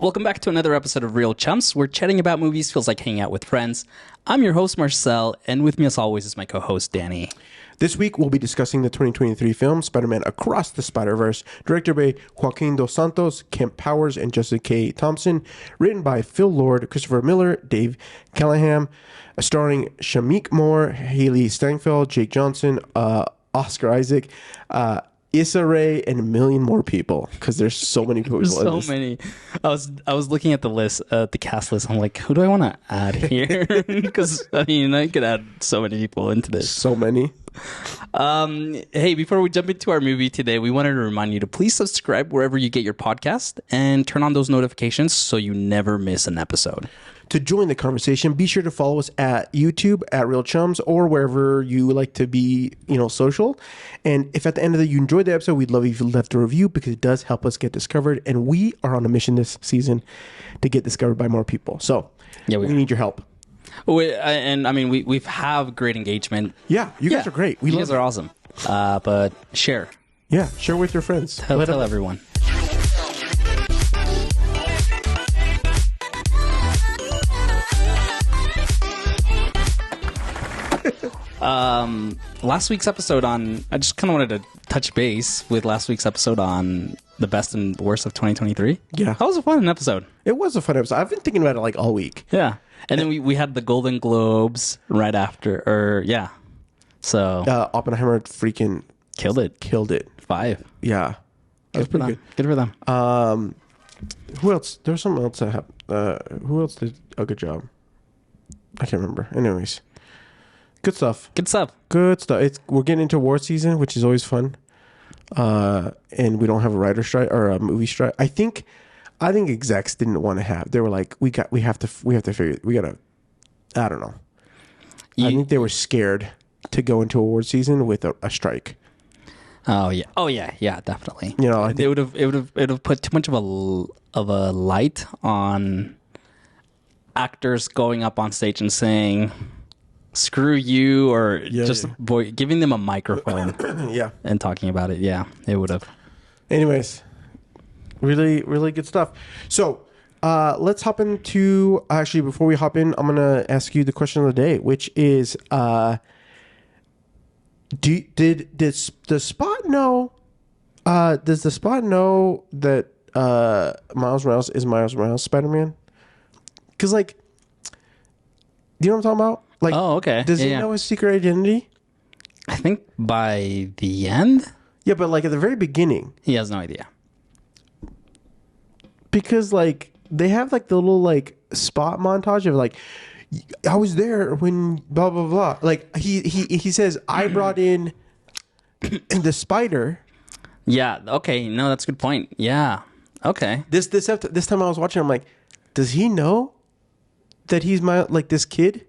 Welcome back to another episode of Real Chumps, where chatting about movies feels like hanging out with friends. I'm your host, Marcel, and with me as always is my co-host, Danny. This week, we'll be discussing the 2023 film Spider-Man Across the Spider-Verse, directed by Joaquin Dos Santos, Kemp Powers, and Jessica K. Thompson, written by Phil Lord, Christopher Miller, Dave Callahan, starring Shameik Moore, Haley Steinfeld, Jake Johnson, Oscar Isaac, Issa Rae, and a million more people, because there's so many people. There's so many. I was looking at the list, the cast list. I'm like, who do I want to add here? Because I could add so many people into this. So many. Hey, before we jump into our movie today, we wanted to remind you to please subscribe wherever you get your podcast and turn on those notifications so you never miss an episode. To join the conversation, be sure to follow us at YouTube, at Real Chums, or wherever you like to be, social. And if at the end of you enjoyed the episode, we'd love if you left a review, because it does help us get discovered. And we are on a mission this season to get discovered by more people. So yeah, we need your help. We have great engagement. Yeah, you guys are great. You guys are awesome. But share. Yeah, share with your friends. Tell everyone. Last week's episode I just kind of wanted to touch base with last week's episode on the best and worst of 2023. Yeah. That was a fun episode. It was a fun episode. I've been thinking about it all week. Yeah. And then we had the Golden Globes right after, So. Oppenheimer freaking killed it. 5. Yeah. That was pretty good. Good for them. Who else? There was someone else that happened. Who else did a good job? I can't remember. Anyways. Good stuff. We're getting into award season, which is always fun. And we don't have a writer strike or a movie strike. I think execs didn't want to have. They were like, we have to figure. We gotta. I don't know. I think they were scared to go into award season with a strike. Oh yeah, definitely. I think it would have put too much of a light on actors going up on stage and saying, screw you, or giving them a microphone and talking about it. Yeah, it would have. Anyways, really, really good stuff. So let's hop into, actually, before we hop in, I'm going to ask you the question of the day, which is, does the Spot know that Miles Morales is Miles Morales Spider-Man? Because, do you know what I'm talking about? Oh, okay. Does he know his secret identity? I think by the end. Yeah, but at the very beginning, he has no idea. Because they have the little spot montage of I was there when blah blah blah. He says, I brought in the spider. Yeah. Okay. No, that's a good point. Yeah. Okay. This time I was watching, I'm like, does he know that he's this kid?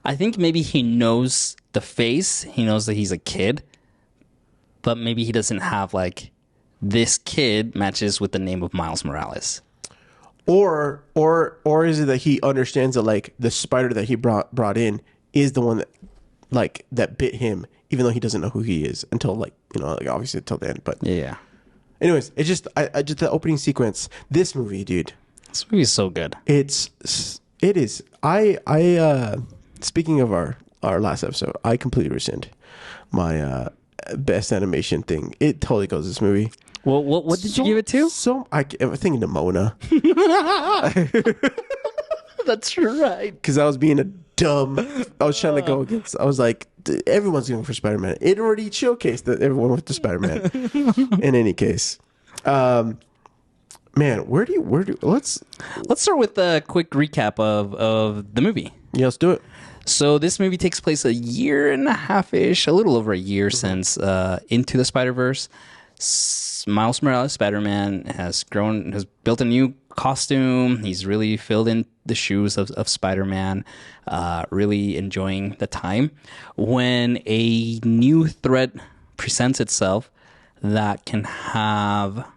I think maybe he knows the face. He knows that he's a kid, but maybe he doesn't have this kid matches with the name of Miles Morales. Or is it that he understands that the spider that he brought in is the one that that bit him, even though he doesn't know who he is until obviously until the end. But yeah. Anyways, it's just the opening sequence. This movie, dude. This movie is so good. It is. I speaking of our last episode, I completely rescind my best animation thing. It totally goes this movie. Well, what did you give it to? I'm thinking Nimona. That's right. Because I was being I was trying to go against. I was like, everyone's going for Spider-Man. It already showcased that everyone went to Spider-Man. In any case, man, let's start with a quick recap of the movie. Yeah, let's do it. So this movie takes place a year and a half-ish, a little over a year since Into the Spider-Verse. Miles Morales, Spider-Man, has built a new costume. He's really filled in the shoes of Spider-Man, really enjoying the time, when a new threat presents itself that can have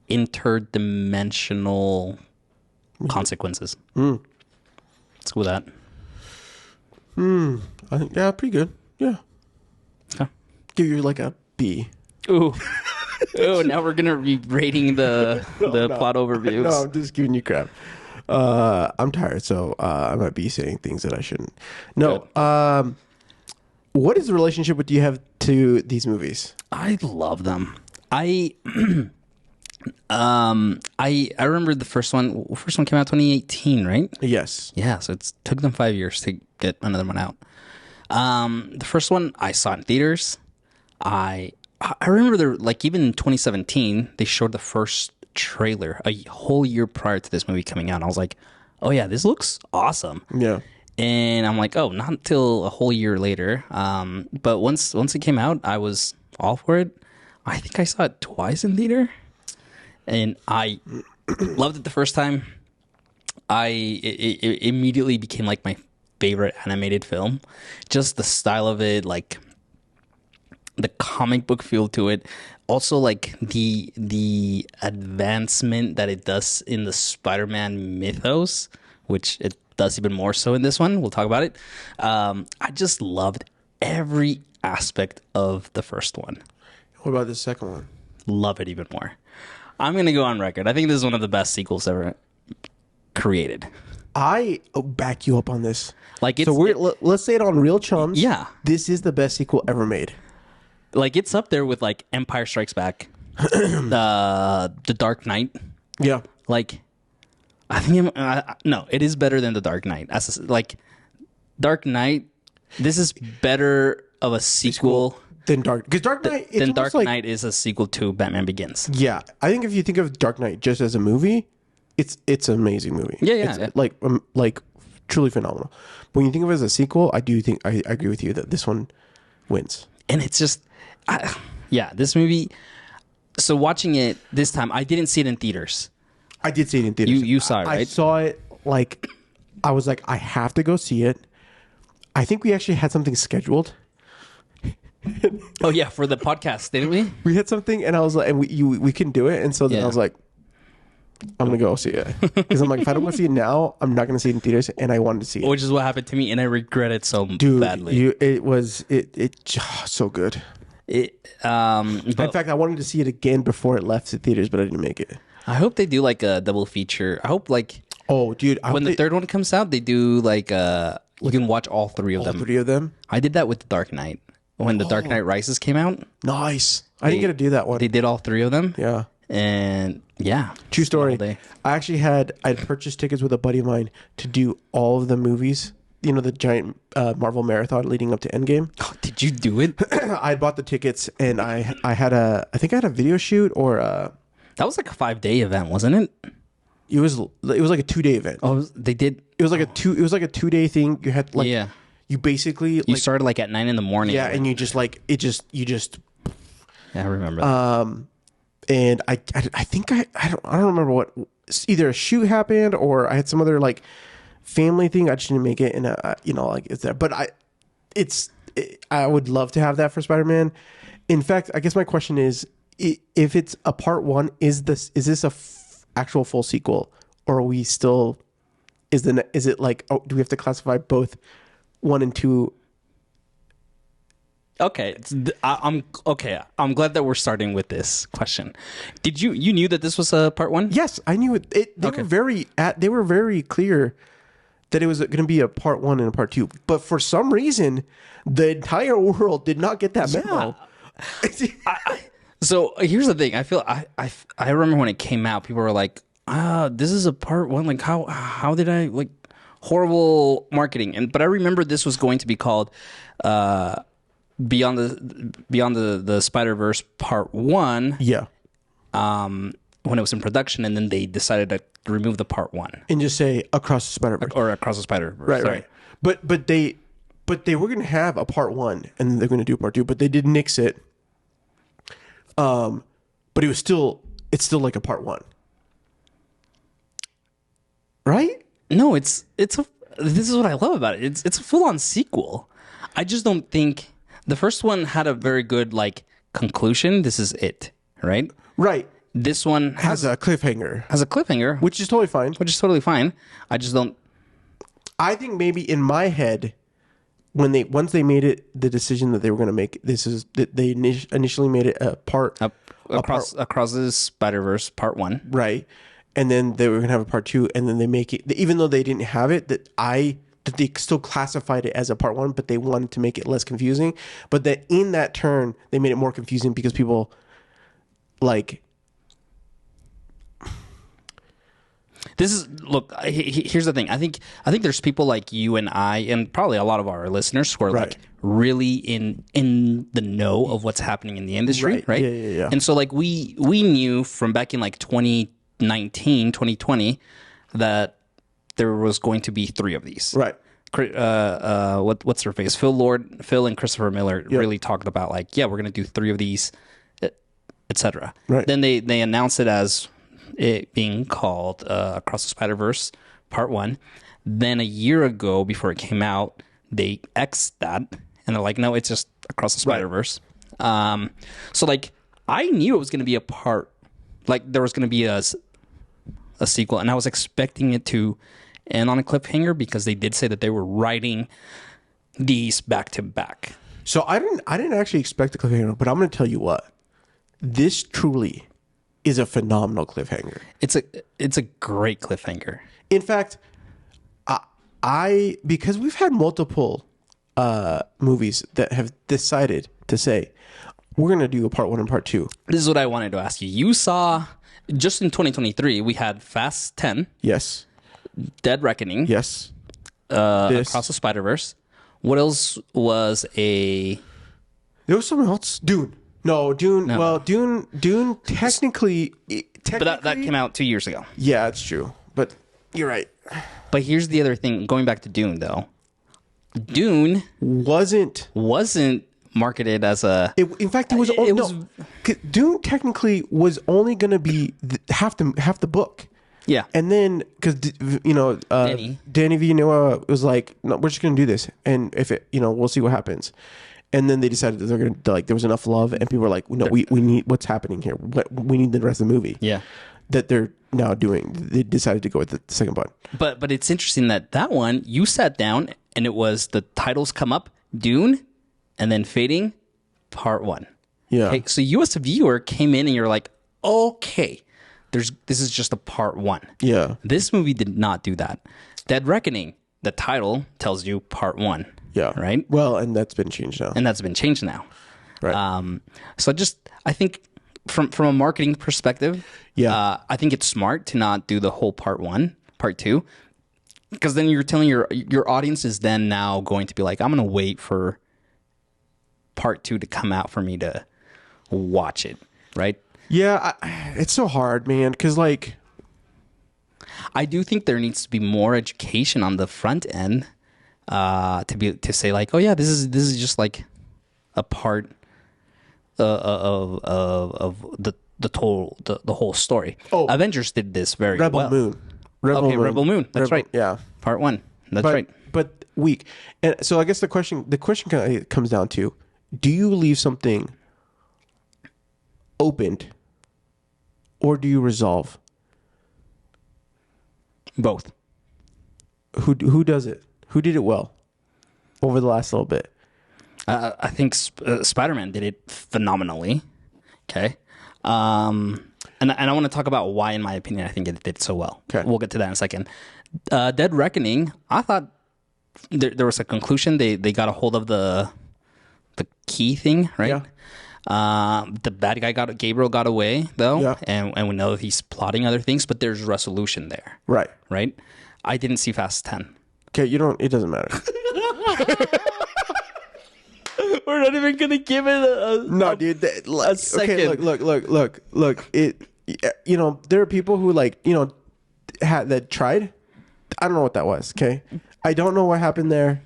interdimensional consequences. Let's go with that. I think, yeah, pretty good. Yeah. Okay. Give you a B. Ooh. Oh, now we're gonna be rating the plot overviews. No, I'm just giving you crap. I'm tired, so I might be saying things that I shouldn't. No. What is the relationship do you have to these movies? I love them. I remember the first one. First one came out 2018, right? Yes. Yeah, so it took them 5 years to get another one out. The first one I saw in theaters. I remember even in 2017 they showed the first trailer a whole year prior to this movie coming out. I was like, oh yeah, this looks awesome. Yeah. And I'm like, oh, not until a whole year later. But once it came out, I was all for it. I think I saw it twice in theater, and I loved it the first time. It immediately became like my favorite animated film. Just the style of it, like the comic book feel to it. Also, like the advancement that it does in the Spider-Man mythos, which it does even more so in this one. We'll talk about it. I just loved every aspect of the first one. What about the second one? Love it even more. I'm going to go on record. I think this is one of the best sequels ever created. I back you up on this. Like, let's say it on Real Chums. Yeah. This is the best sequel ever made. Like, it's up there with, like, Empire Strikes Back, the Dark Knight. Yeah. Like, I think no, it is better than the Dark Knight. Dark Knight, this is better of a sequel than Dark, because Dark Knight. Dark Knight is a sequel to Batman Begins. Yeah, I think if you think of Dark Knight just as a movie, it's an amazing movie. Yeah. It's like truly phenomenal. But when you think of it as a sequel, I do think I agree with you that this one wins. And it's just, this movie. So watching it this time, I didn't see it in theaters. I did see it in theaters. You saw it, right? I saw it, I was like, I have to go see it. I think we actually had something scheduled. Oh, yeah, for the podcast, didn't we? We had something, and I was like, and we couldn't do it. And so then I was like, I'm going to go see it. Because I'm like, if I don't want to see it now, I'm not going to see it in theaters, and I wanted to see it. Which is what happened to me, and I regret it so badly. It was so good. In fact, I wanted to see it again before it left the theaters, but I didn't make it. I hope they do like a double feature. I hope oh, dude, when the third one comes out, they do like you can watch all three of them. All three of them. I did that with the Dark Knight when the Dark Knight Rises came out. Nice. I didn't get to do that one. They did all three of them. Yeah. And yeah, true story. I'd purchased tickets with a buddy of mine to do all of the movies. You know, the giant Marvel marathon leading up to Endgame. Oh, did you do it? I bought the tickets, and I think I had a video shoot or that was like a 5-day event, wasn't it? It was like a 2-day event. Oh, they did. It was like a 2-day thing. You had you basically you started like at 9 a.m. Yeah, and you just yeah, I remember. And I think I don't remember what, either a shoot happened or I had some other like family thing. I just didn't make it, and it's there. But I would love to have that for Spider-Man. In fact, I guess my question is, if it's a part one, is this a actual full sequel, or are we still? Is it like, do we have to classify both 1 and 2? Okay, I'm I'm glad that we're starting with this question. Did you knew that this was a part one? Yes, I knew it. They were very clear that it was going to be a part 1 and a part 2. But for some reason, the entire world did not get that memo. So here's the thing. I feel I remember when it came out, people were like, this is a part 1. Like how did I, like, horrible marketing. But I remember this was going to be called Beyond the Spider-Verse Part 1. Yeah. When it was in production, and then they decided to remove the Part 1 and just say Across the Spider-Verse. Or Across the Spider-Verse. Right. But they were going to have a Part 1, and then they're going to do Part 2, but they did nix it. But it's still like a Part 1. Right? No, this is what I love about it. It's a full-on sequel. I just don't think the first one had a very good, like, conclusion. This is it, right? Right. This one has a cliffhanger. Which is totally fine. I just don't. I think maybe in my head, once they made it the decision that they were going to make, they initially made it a part Across the Spider-Verse Part 1. Right. And then they were going to have a Part 2, and then they make it, even though they didn't have it, that they still classified it as a Part 1, but they wanted to make it less confusing. But that in that turn, they made it more confusing because people like... Here's the thing. I think there's people like you and I, and probably a lot of our listeners who are like really in the know of what's happening in the industry, right? Yeah. And so like we knew from back in like 2019, 2020 that there was going to be 3 of these. Right. What's their face? Phil and Christopher Miller really talked about like, we're going to do 3 of these, etc. Right. Then they announced it as it being called Across the Spider-Verse Part 1. Then a year ago, before it came out, they X'd that, and they're like, no, it's just Across the Spider-Verse. Right. So, like, I knew it was going to be a part, like, there was going to be a sequel, and I was expecting it to end on a cliffhanger because they did say that they were writing these back to back. So I didn't actually expect a cliffhanger, but I'm going to tell you what. This truly is a phenomenal cliffhanger. It's a great cliffhanger. In fact, because we've had multiple movies that have decided to say we're going to do a Part 1 and Part 2. This is what I wanted to ask you. You saw just in 2023 we had Fast 10. Yes. Dead Reckoning. Yes. Across the Spider-Verse. What else was a? There was something else. Dune. No, Dune. No. Well, Dune technically, but that came out 2 years ago. Yeah, it's true. But you're right. But here's the other thing. Going back to Dune, though, Dune wasn't marketed as a. In fact, it was. Dune technically was only going to be half the book. Yeah, and then because Danny Villeneuve was like, "No, we're just going to do this, and if it, we'll see what happens." And then they decided that they're going to, like, there was enough love, and people were like, no, we need, what's happening here? We need the rest of the movie. Yeah. That they're now doing. They decided to go with the second part. But it's interesting that one, you sat down, and it was the titles come up, Dune, and then Fading, Part 1. Yeah. Okay, so you as a viewer came in, and you're like, okay, this is just a Part 1. Yeah. This movie did not do that. Dead Reckoning, the title tells you Part 1. Yeah. Right. Well, and that's been changed now. Right. So I think from a marketing perspective, I think it's smart to not do the whole Part 1, Part 2, because then you're telling your audience is then now going to be like, I'm going to wait for Part 2 to come out for me to watch it. Right. Yeah. It's so hard, man. Because like, I do think there needs to be more education on the front end. To say like, oh yeah, this is just like a part of the whole story. Oh, Avengers did this very well. Rebel Moon. That's right. Yeah, Part 1. That's right. But weak. And so I guess the question kind of comes down to: do you leave something opened, or do you resolve? Both. Who does it? Who did it well over the last little bit? I think Spider-Man did it phenomenally. Okay. And I want to talk about why, in my opinion, I think it did so well. Okay. We'll get to that in a second. Dead Reckoning, I thought there was a conclusion. They got a hold of the key thing, right? Yeah. The bad guy Gabriel got away, though. Yeah. And we know he's plotting other things, but there's resolution there. Right. Right? I didn't see Fast 10. Okay, it doesn't matter. We're not even gonna give it a second. Okay, look. There are people who that tried. I don't know what that was. Okay, I don't know what happened there.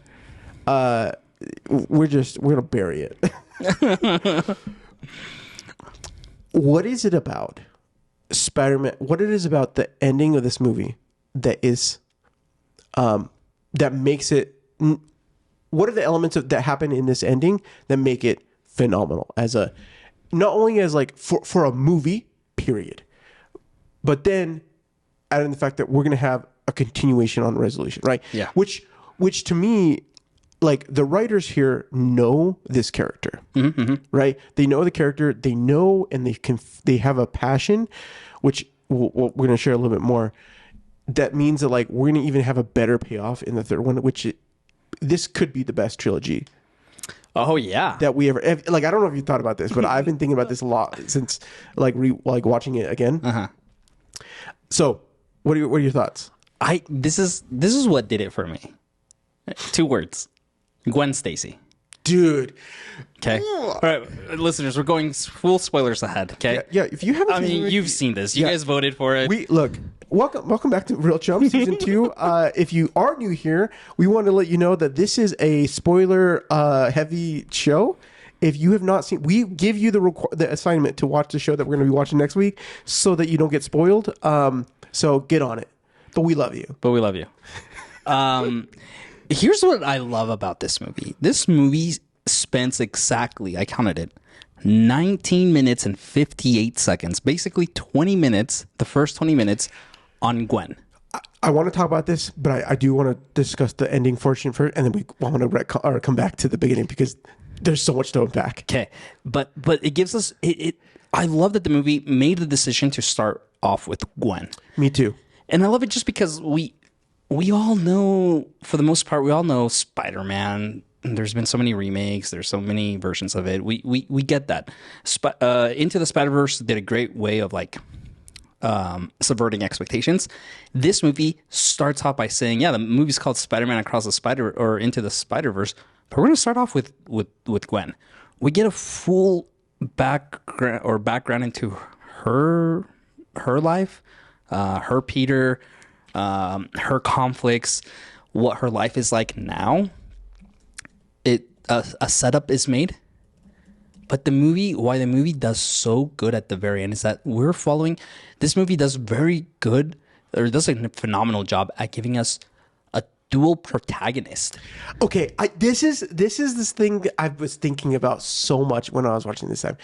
We're gonna bury it. What is it about Spider-Man? What it is about the ending of this movie that is, that makes it? What are the elements that happen in this ending that make it phenomenal not only as like for a movie period, but then adding the fact that we're going to have a continuation on resolution, right? Yeah. Which to me, like the writers here know this character, right? They know the character, they know, and they have a passion, which we're going to share a little bit more. That means that like we're going to even have a better payoff in the third one, this could be the best trilogy. Oh yeah, that we ever like. I don't know if you thought about this, but I've been thinking about this a lot since like watching it again. So, what are your thoughts? This is what did it for me. 2 words: Gwen Stacy. Dude. Okay. All right, listeners, we're going full spoilers ahead. Okay. Yeah. If you haven't, you've seen this. You guys voted for it. Welcome back to Real Chum Season 2. If you are new here, we want to let you know that this is a spoiler heavy show. If you have not seen, we give you the assignment to watch the show that we're going to be watching next week, so that you don't get spoiled. So get on it. But we love you. Here's what I love about this movie. This movie spends exactly, I counted it, 19 minutes and 58 seconds. Basically 20 minutes, the first 20 minutes on Gwen. I want to talk about this, but I do want to discuss the ending portion first, and then we want to come back to the beginning because there's so much to unpack. Okay, but it gives us it. I love that the movie made the decision to start off with Gwen. Me too. And I love it just because we all know, for the most part, we all know Spider-Man. There's been so many remakes. There's so many versions of it. We get that. Into the Spider-Verse did a great way of like subverting expectations. This movie starts off by saying, yeah, the movie's called Spider-Man Across the Spider or Into the Spider-Verse, but we're going to start off with Gwen. We get a full background into her life, her Peter, her conflicts, what her life is like now. A setup is made, but why the movie does so good at the very end is that we're following. This movie does very good, or does a phenomenal job at giving us a dual protagonist. Okay, this is this thing that I was thinking about so much when I was watching this time.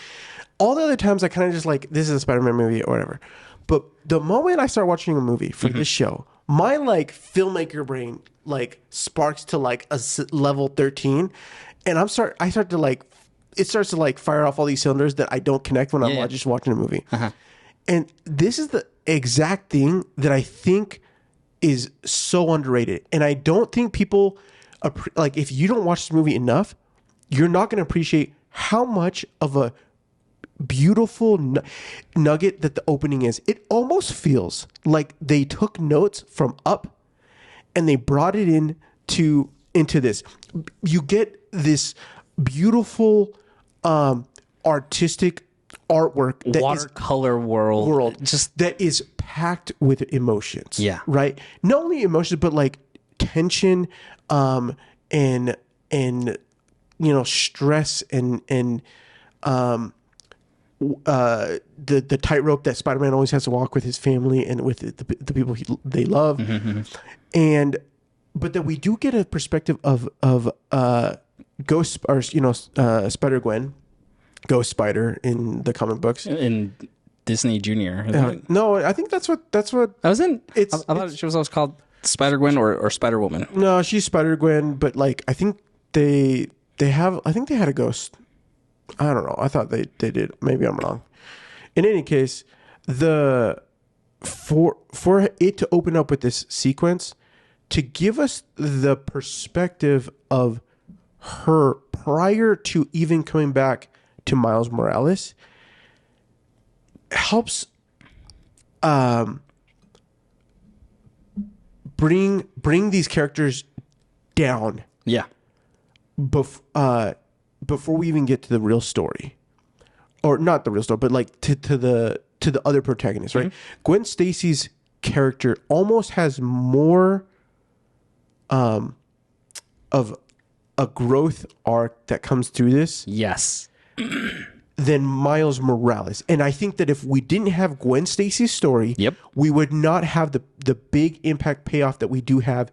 All the other times I kind of just like, this is a Spider-Man movie or whatever. But the moment I start watching a movie for this show, my like filmmaker brain like sparks to like a level 13, and it starts to like fire off all these cylinders that I don't connect when I'm just watching a movie. And this is the exact thing that I think is so underrated. And I don't think people like, if you don't watch this movie enough, you're not going to appreciate how much of a beautiful nugget that the opening is. It almost feels like they took notes from Up and they brought it into this. You get this beautiful artistic artwork, that watercolor world just that is packed with emotions. Yeah, right. Not only emotions, but like tension, and stress and the tightrope that Spider-Man always has to walk with his family and with the people they love. But that we do get a perspective of Ghost, or Spider-Gwen, Ghost Spider in the comic books in Disney Junior. No, I think that's what I was in. I thought she was always called Spider-Gwen or Spider-Woman. No, she's Spider-Gwen, but like I think they had a ghost. I don't know. I thought they did. Maybe I'm wrong. In any case, for it to open up with this sequence, to give us the perspective of her prior to even coming back to Miles Morales, helps bring these characters down. Yeah. Before we even get to the real story, or not the real story, but like to the other protagonists, right? Gwen Stacy's character almost has more of a growth arc that comes through this, yes, than Miles Morales. And I think that if we didn't have Gwen Stacy's story, we would not have the big impact payoff that we do have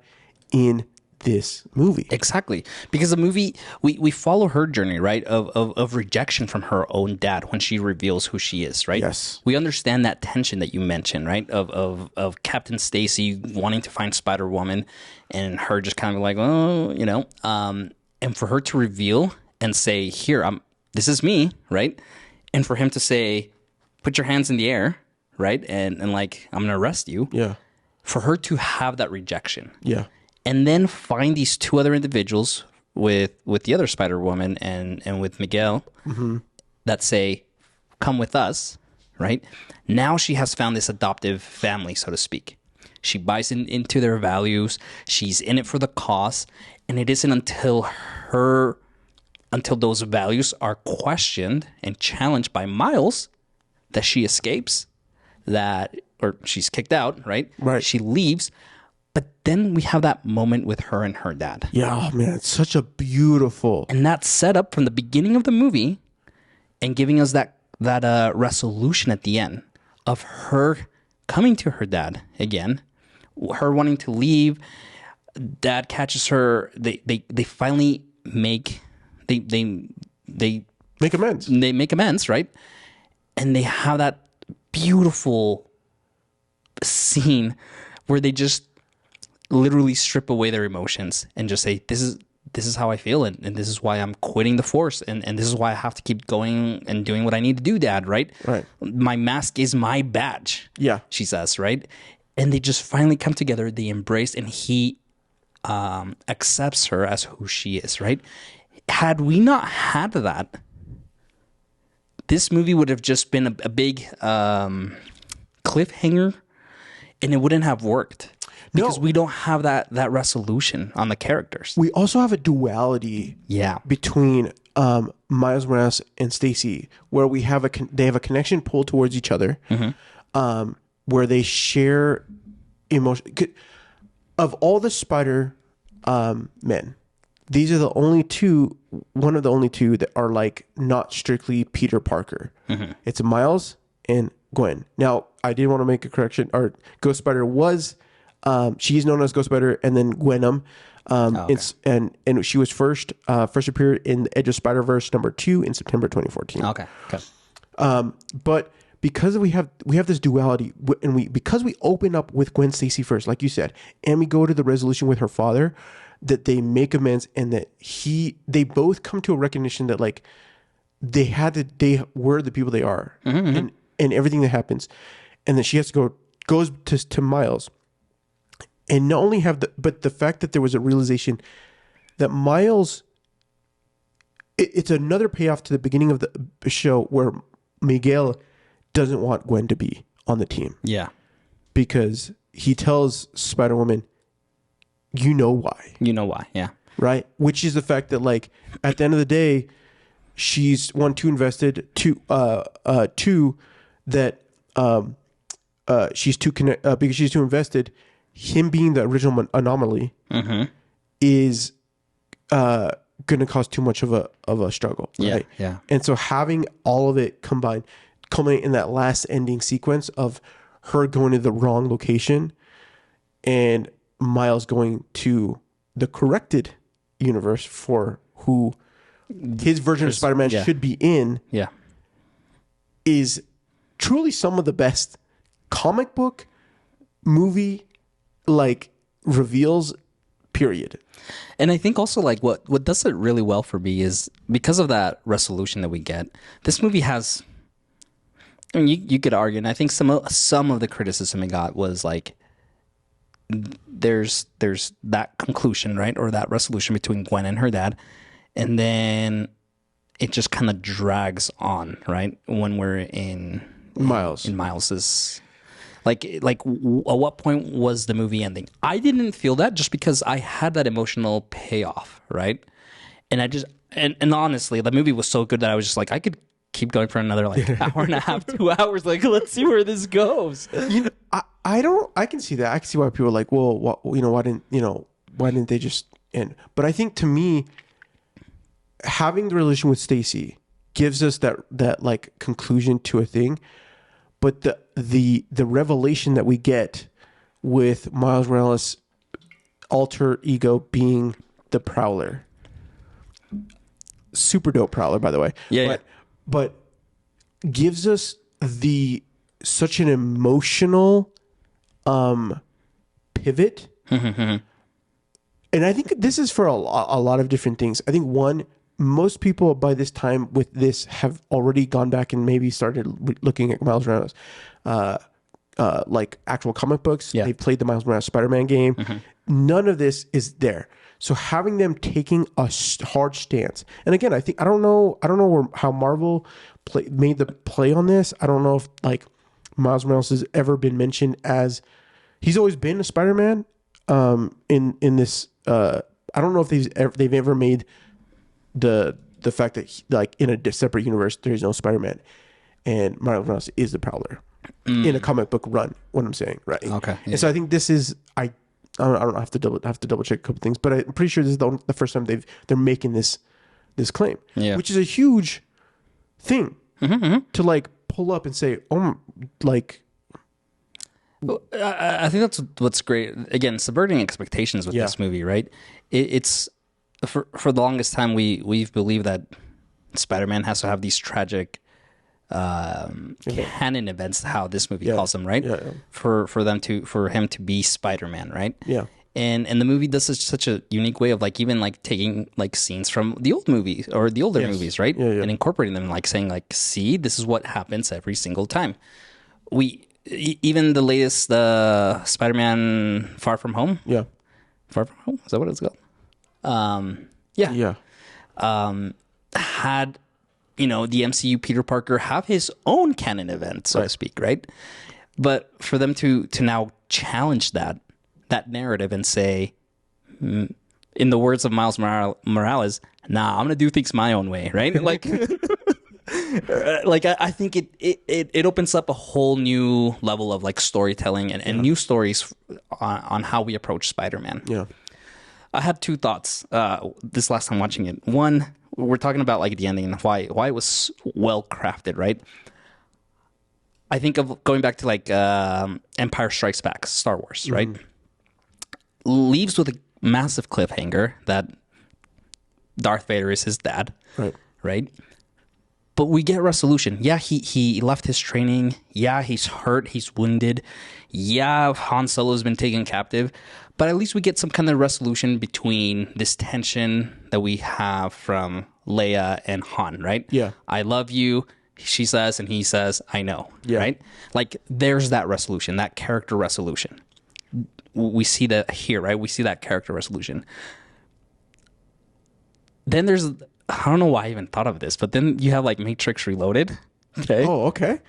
in this movie. Exactly. Because the movie, we follow her journey, right? Of rejection from her own dad when she reveals who she is, right? Yes. We understand that tension that you mentioned, right? Of Captain Stacy wanting to find Spider-Woman and her just kind of like, oh, you know, and for her to reveal and say, here, this is me, right? And for him to say, put your hands in the air, right? And like, I'm going to arrest you. Yeah. For her to have that rejection. Yeah. And then find these two other individuals with the other Spider-Woman and with Miguel that say, come with us, right? Now she has found this adoptive family, so to speak. She buys into their values. She's in it for the cause. And it isn't until those values are questioned and challenged by Miles that she escapes, or she's kicked out, right? Right. She leaves. But then we have that moment with her and her dad. Yeah, oh man, it's such a beautiful... And that's set up from the beginning of the movie and giving us that resolution at the end of her coming to her dad again, her wanting to leave. Dad catches her. They finally make... They make amends. They make amends, right? And they have that beautiful scene where they just literally strip away their emotions and just say, this is how I feel, and this is why I'm quitting the force, and this is why I have to keep going and doing what I need to do, Dad, right? Right. My mask is my badge. Yeah. She says, right? And they just finally come together, they embrace, and he accepts her as who she is, right? Had we not had that, this movie would have just been a big cliffhanger, and it wouldn't have worked. Because we don't have that resolution on the characters. We also have a duality between Miles Morales and Stacy, where they have a connection pulled towards each other, where they share emotion. Of all the Spider men, these are one of the only two that are like not strictly Peter Parker. It's Miles and Gwen. Now, I did want to make a correction. Our Ghost Spider was... she's known as Ghost Spider, and then Gwenom, and she was first appeared in the Edge of Spider-Verse #2 in September 2014. Okay. But because we have this duality, and because we open up with Gwen Stacy first, like you said, and we go to the resolution with her father, that they make amends, and that they both come to a recognition that like they were the people they are, and everything that happens, and that she has to goes to Miles. And not only but the fact that there was a realization that Miles, it's another payoff to the beginning of the show where Miguel doesn't want Gwen to be on the team. Yeah. Because he tells Spider-Woman, you know why. You know why, yeah. Right? Which is the fact that like at the end of the day, she's too invested, two that she's too because she's too invested. Him being the original anomaly is going to cause too much of a struggle, right? Yeah. And so having all of it combined, culminate in that last ending sequence of her going to the wrong location and Miles going to the corrected universe for who his version of Spider-Man should be in, is truly some of the best comic book movie like reveals, period. And I think also like what does it really well for me is because of that resolution that we get, this movie has, I mean, you could argue, and I think some of the criticism it got was like there's that conclusion, right, or that resolution between Gwen and her dad, and then it just kind of drags on, right, when we're in Miles's. Like, at what point was the movie ending? I didn't feel that just because I had that emotional payoff, right? And I just, and honestly, the movie was so good that I was just like, I could keep going for another like hour and a half, 2 hours. Like, let's see where this goes. You know, I can see that. I can see why people are like, well, why didn't they just end? But I think to me, having the relation with Stacy gives us that like conclusion to a thing. But the revelation that we get with Miles Morales alter ego being the Prowler. Super dope Prowler, by the way. But gives us such an emotional pivot. And I think this is for a lot of different things. I think one, most people by this time with this have already gone back and maybe started looking at Miles Morales, like actual comic books. Yeah. They've played the Miles Morales Spider-Man game. None of this is there. So having them taking a hard stance, and again, I don't know how Marvel made the play on this. I don't know if like Miles Morales has ever been mentioned as he's always been a Spider-Man. In this, I don't know if they've ever made the fact that like in a separate universe there is no Spider-Man, and Miles Morales is the Prowler in a comic book run. What I'm saying, right? Okay. Yeah. And so I think this is I don't have to double check a couple things, but I'm pretty sure this is the first time they're making this claim, which is a huge thing to like pull up and say, like. I think that's what's great. Again, subverting expectations with this movie, right? It's for the longest time we've believed that Spider-Man has to have these tragic canon events, how this movie calls them, right? For him to be Spider-Man, right? Yeah. And the movie does such a unique way of like even like taking like scenes from the old movies or the older movies, right? And incorporating them, like saying like, see, this is what happens every single time. Even the latest Spider-Man Far From Home. Yeah. Far From Home? Is that what it's called? Had, the MCU Peter Parker have his own canon event, so to speak, right? But for them to now challenge that narrative and say, in the words of Miles Morales, nah, I'm going to do things my own way, right? Like... Like I think it opens up a whole new level of like storytelling and new stories on how we approach Spider-Man. Yeah, I had two thoughts this last time watching it. One, we're talking about like the ending and why it was well crafted, right? I think of going back to like Empire Strikes Back, Star Wars, right? Leaves with a massive cliffhanger that Darth Vader is his dad, right? But we get resolution. Yeah, he left his training. Yeah, he's hurt. He's wounded. Yeah, Han Solo's been taken captive. But at least we get some kind of resolution between this tension that we have from Leia and Han, right? Yeah. I love you, she says, and he says, I know, right? Like, there's that resolution, that character resolution. We see that here, right? We see that character resolution. Then there's... I don't know why I even thought of this, but then you have like Matrix Reloaded. Okay. Oh, okay.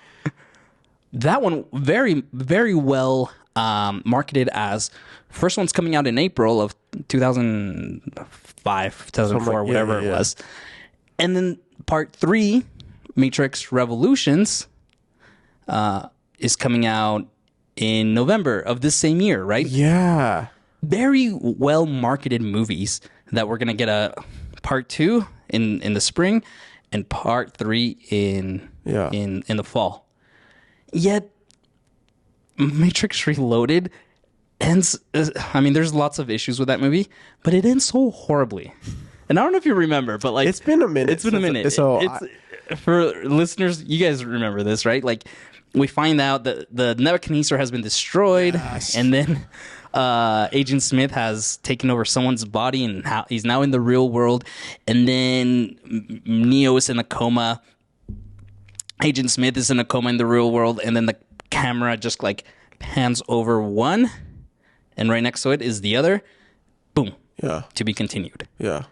That one very, very well marketed as first one's coming out in April of 2005, 2004, whatever it was. And then part 3, Matrix Revolutions, is coming out in November of this same year, right? Yeah. Very well marketed movies that we're going to get a part 2 in the spring and part 3 in the fall. Yet Matrix Reloaded ends, I mean, there's lots of issues with that movie, but it ends so horribly. And I don't know if you remember, but like it's been a minute. So for listeners, you guys remember this, right? Like we find out that the Nebuchadnezzar has been destroyed, and then Agent Smith has taken over someone's body, and he's now in the real world. And then Neo is in a coma. Agent Smith is in a coma in the real world, and then the camera just like pans over one, and right next to it is the other. Boom. Yeah. To be continued. Yeah.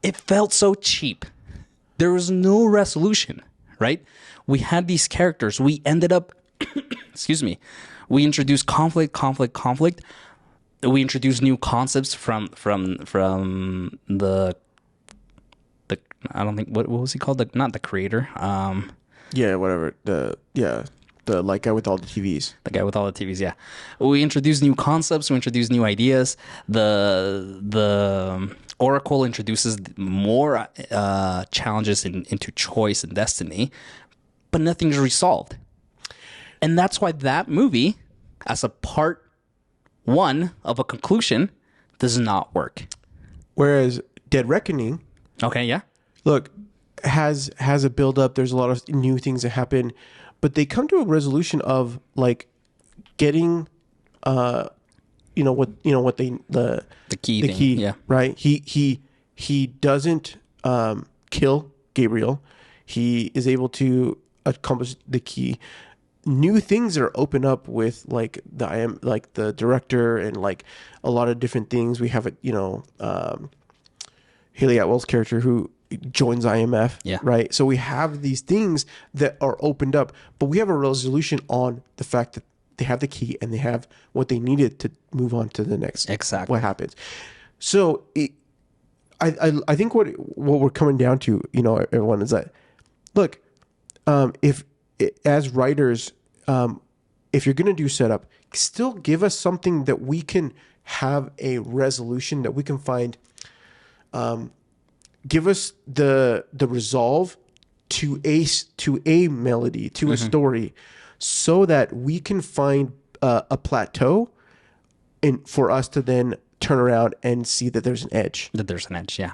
It felt so cheap. There was no resolution, right? We had these characters. We ended up, excuse me, we introduced conflict. We introduced new concepts from the I don't think what was he called? Not the creator. Yeah, whatever. The like guy with all the TVs. The guy with all the TVs. Yeah, we introduced new concepts. We introduced new ideas. The Oracle introduces more challenges into choice and destiny, but nothing's resolved. And that's why that movie, as a part 1 of a conclusion does not work. Whereas Dead Reckoning, okay, yeah, look, has a build up. There's a lot of new things that happen, but they come to a resolution of like getting, what they the key, yeah, right. He doesn't kill Gabriel. He is able to accomplish the key. New things are open up with like the director and like a lot of different things. We have Haley Atwell's character who joins IMF, yeah, right? So we have these things that are opened up, but we have a resolution on the fact that they have the key and they have what they needed to move on to the next. Exactly what happens. So I think what we're coming down to, everyone, is that look, if as writers, if you're going to do setup, still give us something that we can have a resolution that we can find. Give us the resolve to a melody, to a story, so that we can find a plateau, and for us to then turn around and see that there's an edge. Yeah.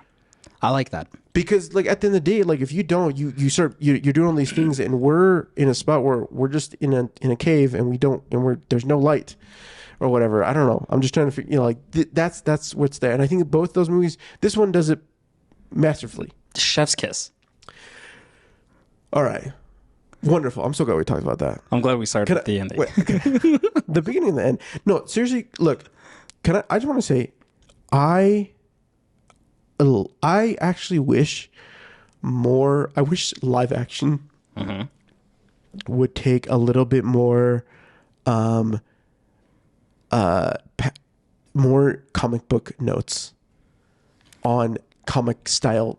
I like that. Because like at the end of the day, like if you don't, you're doing all these things, and we're in a spot where we're just in a cave, and there's no light or whatever. I don't know. I'm just trying to figure, that's what's there. And I think both those movies, this one does it masterfully. Chef's kiss. All right. Wonderful. I'm so glad we talked about that. I'm glad we started at the ending. The beginning and the end. No, seriously, look, I just want to say, I actually wish live action would take a little bit more more comic book notes on comic style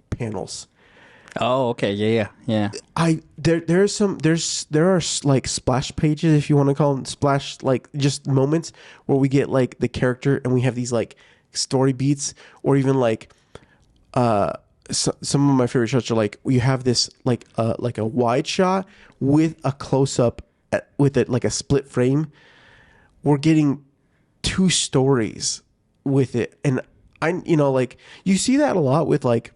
panels. Oh, okay. Yeah. There are like splash pages, if you want to call them splash, like just moments where we get like the character and we have these like story beats, or even like some of my favorite shots are like you have this like a wide shot with a close up with it, like a split frame. We're getting two stories with it, and like you see that a lot with like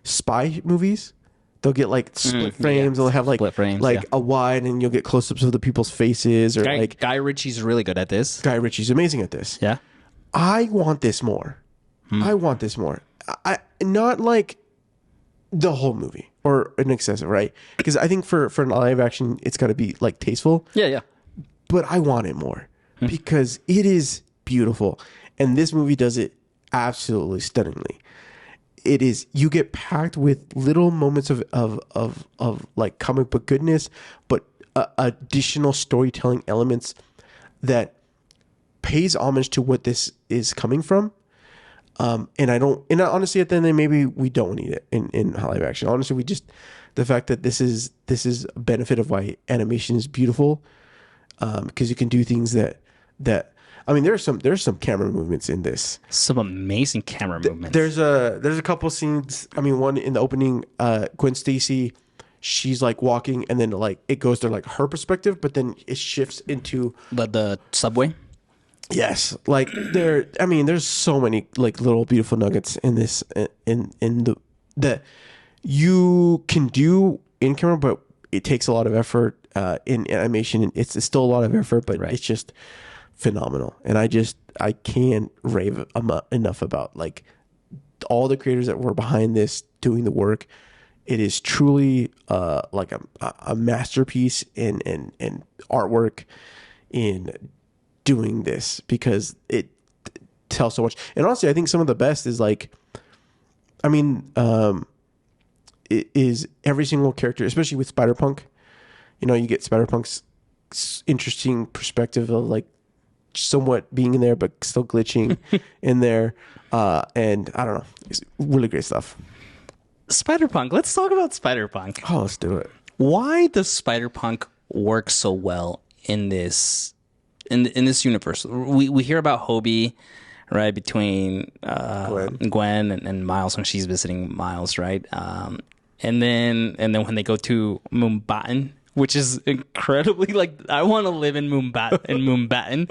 spy movies. They'll get like split frames. They'll have like split frames, like a wide, and you'll get close-ups of the people's faces. Or Guy Ritchie's really good at this. Guy Ritchie's amazing at this. Yeah, I want this more. I want this more. I not like the whole movie or an excessive, right? Because I think for an live action, it's got to be like tasteful. Yeah. But I want it more because it is beautiful, and this movie does it absolutely stunningly. It is, you get packed with little moments of like comic book goodness, but additional storytelling elements that pays homage to what this is coming from. And honestly, at the end of the day, maybe we don't need it in live action. Honestly, the fact that this is a benefit of why animation is beautiful, because you can do things that I mean, there's some camera movements in this. Some amazing camera movements. There's a couple scenes. I mean, one in the opening, Gwen Stacy, she's like walking, and then like it goes to like her perspective, but then it shifts into the subway. Yes, like there's so many like little beautiful nuggets in this in the that you can do in camera, but it takes a lot of effort in animation. It's still a lot of effort, but It's just phenomenal. And I can't rave enough about like all the creators that were behind this doing the work. It is truly like a masterpiece in artwork in doing this, because it tells so much. And honestly, I think some of the best is like, I mean, it is every single character, especially with Spider-Punk. You get Spider-Punk's interesting perspective of like somewhat being in there, but still glitching in there. And I don't know, it's really great stuff. Spider-Punk. Let's talk about Spider-Punk. Oh, let's do it. Why does Spider-Punk work so well in this universe? We hear about Hobie, right, between Gwen and Miles when she's visiting Miles, right? And then when they go to Mumbattan, which is incredibly like I want to live in Moonbatten.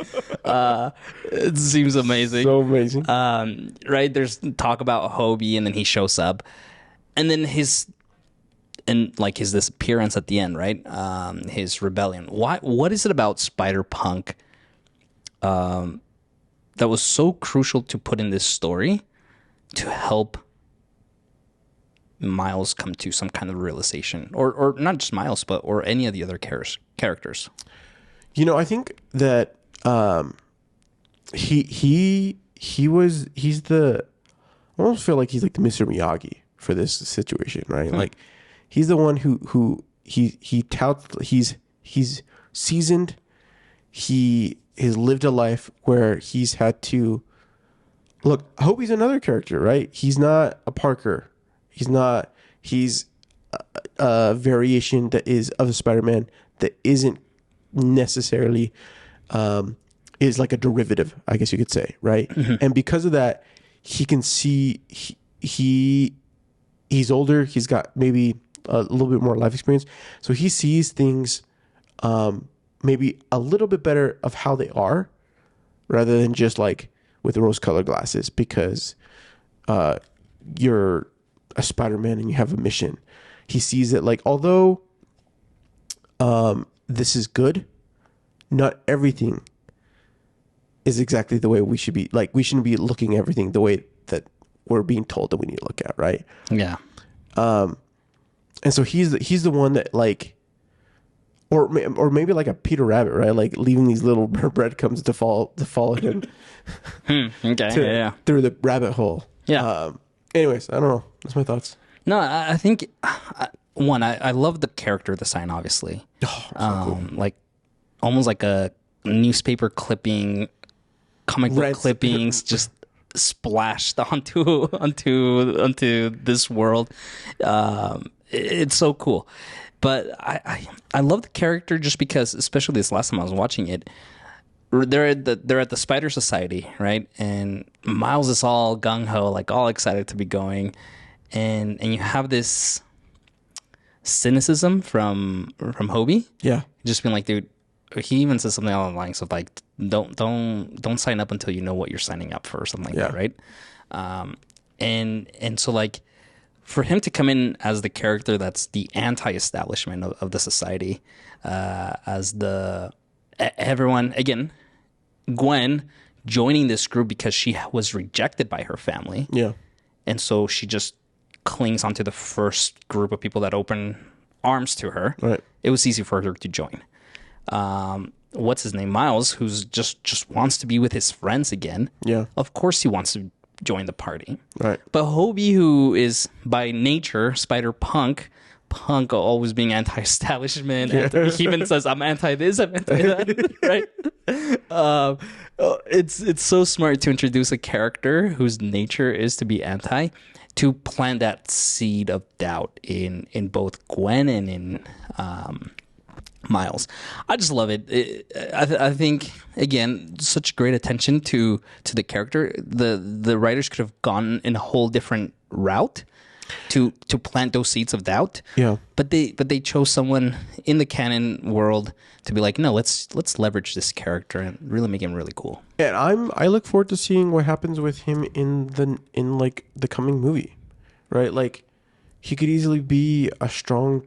It seems amazing. So amazing. Right? There's talk about Hobie, and then he shows up, and then his disappearance at the end, right? His rebellion. What is it about Spider-Punk that was so crucial to put in this story to help Miles come to some kind of realization, or not just Miles, but or any of the other characters? I think that he's the, I almost feel like he's like the Mr. Miyagi for this situation, right? Like he's the one who he touts, he's seasoned, he has lived a life where he's had to look. Hobie's another character, right? He's not a Parker. He's a variation that is of a Spider-Man that isn't necessarily is like a derivative, I guess you could say, right? Mm-hmm. And because of that, he can see he's older. He's got maybe a little bit more life experience, so he sees things maybe a little bit better of how they are, rather than just like with rose-colored glasses. Because you're a Spider-Man and you have a mission. He sees that like although this is good, not everything is exactly the way we should be. Like we shouldn't be looking at everything the way that we're being told that we need to look at, right? Yeah. And so he's the one that like, or maybe like a Peter Rabbit, right? Like leaving these little breadcrumbs to follow him. Okay. Through the rabbit hole. Yeah. Anyways, I don't know. That's my thoughts. No, I think I love the character design. Obviously, cool. Like almost like a newspaper clipping, comic book clippings, just splashed onto this world. It's so cool. But I love the character just because, especially this last time I was watching it, they're at the Spider Society, right? And Miles is all gung ho, like all excited to be going, and you have this cynicism from Hobie. Yeah, just being like, dude. He even says something along the lines of like, don't sign up until you know what you're signing up for, or something like that, right? And so like, for him to come in as the character that's the anti-establishment of the society, as everyone again, Gwen joining this group because she was rejected by her family, and so she just clings onto the first group of people that open arms to her. Right. It was easy for her to join. What's his name? Miles, who's just wants to be with his friends again. Yeah. Of course he wants to join the party. Right. But Hobie, who is by nature Spider-Punk, Punk always being anti-establishment. He even says, I'm anti this, I'm anti that. Right? It's so smart to introduce a character whose nature is to be anti, to plant that seed of doubt in both Gwen and in Miles. I just love it. I think again, such great attention to the character. The writers could have gone in a whole different route to plant those seeds of doubt. Yeah. But they chose someone in the canon world to be like, no, let's leverage this character and really make him really cool. And I look forward to seeing what happens with him in like the coming movie, right? Like he could easily be a strong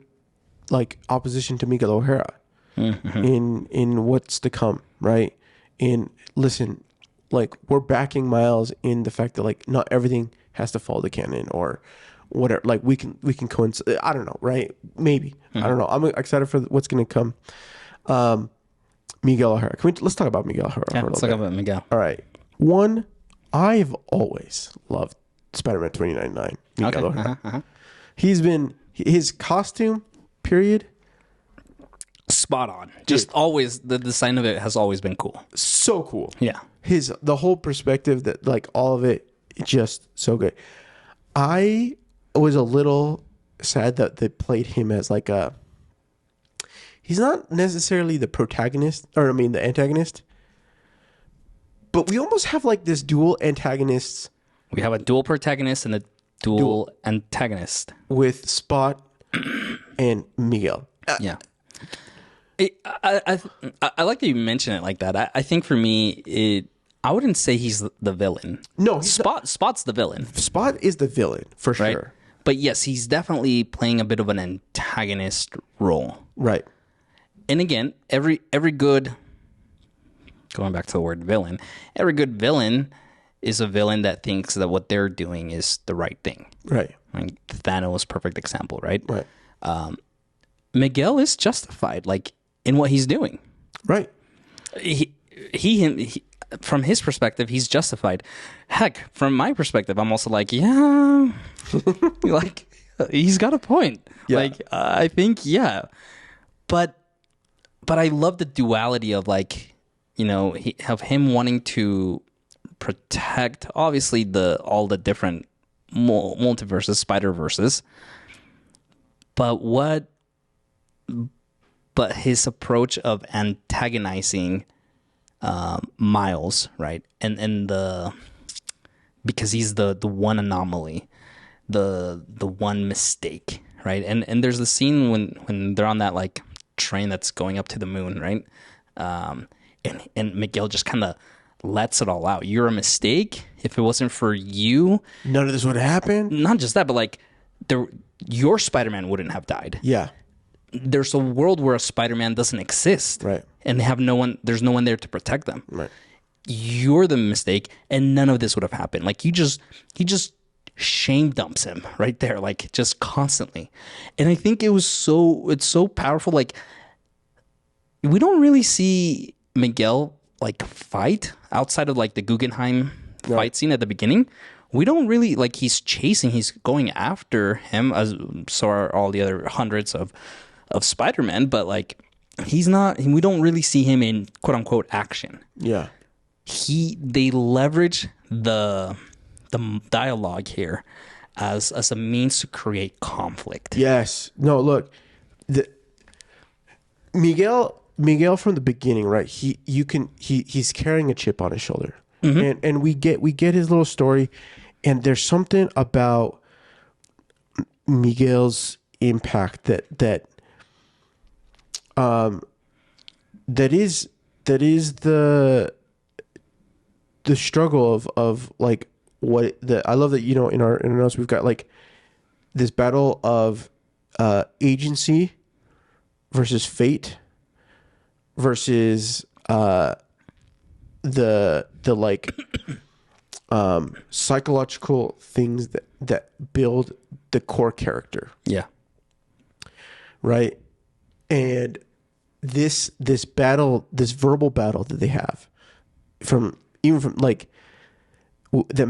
like opposition to Miguel O'Hara in what's to come, right? And listen, like we're backing Miles in the fact that like not everything has to follow the canon or whatever. Like we can coincide. I don't know, right? Maybe I don't know. I'm excited for what's going to come. Miguel O'Hara. Let's talk about Miguel O'Hara. Yeah, let's talk about Miguel. All right. One, I've always loved Spider-Man 2099. Miguel O'Hara. He's been his costume. Period. Spot on. Just always the design of it has always been cool. So cool. Yeah. The whole perspective that like all of it just so good. I was a little sad that they played him as like he's not necessarily the protagonist the antagonist. But we almost have like this dual antagonists. We have a dual protagonist and a dual antagonist with Spot and Miguel. Yeah. I like that you mention it like that. I think for me, I wouldn't say he's the villain. No, Spot's the villain. Spot is the villain for right? sure. But yes, he's definitely playing a bit of an antagonist role. Right. And again, every good, going back to the word villain, every good villain is a villain that thinks that what they're doing is the right thing. Right. I mean, Thanos, perfect example, right? Right. Miguel is justified, like, in what he's doing. Right. He from his perspective, he's justified. Heck, from my perspective, I'm also like, yeah, like, he's got a point. Yeah. Like, I think, yeah. But I love the duality of, like, you know, of him wanting to protect, obviously, all the different multiverses, Spider-Verses. But his approach of antagonizing Miles, right? And because he's the one anomaly, the one mistake, right? And there's the scene when they're on that, like, train that's going up to the moon, right? And Miguel just kind of lets it all out. You're a mistake. If it wasn't for you, none of this would have happened. Not just that, but like your Spider-Man wouldn't have died. Yeah. There's a world where a Spider-Man doesn't exist. Right. And they have there's no one there to protect them. Right. You're the mistake, and none of this would have happened. Like, he just shame dumps him right there, like, just constantly. And I think it's so powerful. Like, we don't really see Miguel, like, fight outside of, like, the Guggenheim fight scene at the beginning. We don't really, like, he's going after him, as so are all the other hundreds of Spider-Man, but, like, we don't really see him in quote unquote action. Yeah. They leverage the dialogue here as a means to create conflict. Yes. No, look, Miguel from the beginning, right? He's carrying a chip on his shoulder. Mm-hmm. And we get his little story, and there's something about Miguel's impact that is the struggle of like what I love that, you know, in our notes we've got, like, this battle of agency versus fate versus the like psychological things that build the core character. Yeah. Right. And this battle, this verbal battle that they have from like that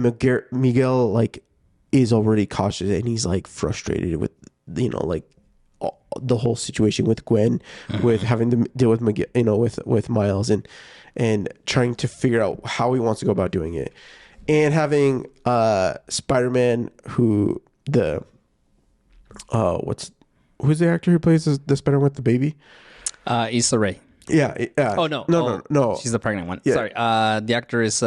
Miguel like is already cautious, and he's like frustrated with, you know, like the whole situation with Gwen, with having to deal with Miguel, you know, with Miles, and trying to figure out how he wants to go about doing it, and having Spider-Man, who's the actor who plays the Spider-Man with the baby? Issa Rae. Yeah. Oh no. No. She's the pregnant one. Yeah. Sorry. The actor is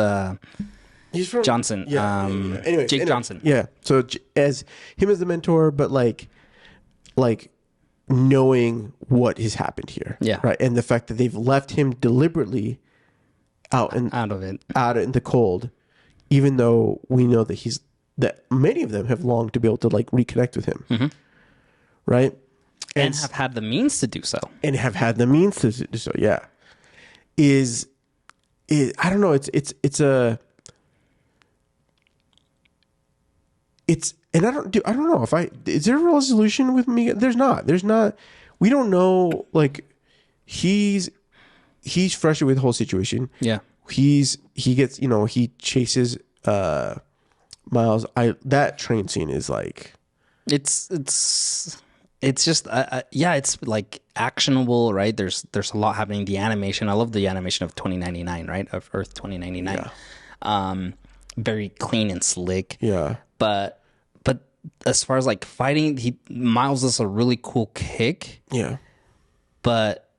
he's from Johnson. Yeah. Anyway, Jake Johnson. Yeah. So as him as the mentor, but like knowing what has happened here. Yeah. Right. And the fact that they've left him deliberately out in the cold, even though we know that many of them have longed to be able to, like, reconnect with him. Mm-hmm. Right. And have had the means to do so. Yeah. Is I don't know. And I don't know is there a resolution with me? There's not. We don't know. Like, he's frustrated with the whole situation. Yeah. He gets, you know, he chases Miles. That train scene is like, it's just it's like actionable, right? There's a lot happening. The animation, I love the animation of 2099, right? Of Earth 2099. Yeah. Very clean and slick. Yeah. But as far as, like, fighting, Miles does a really cool kick. Yeah. But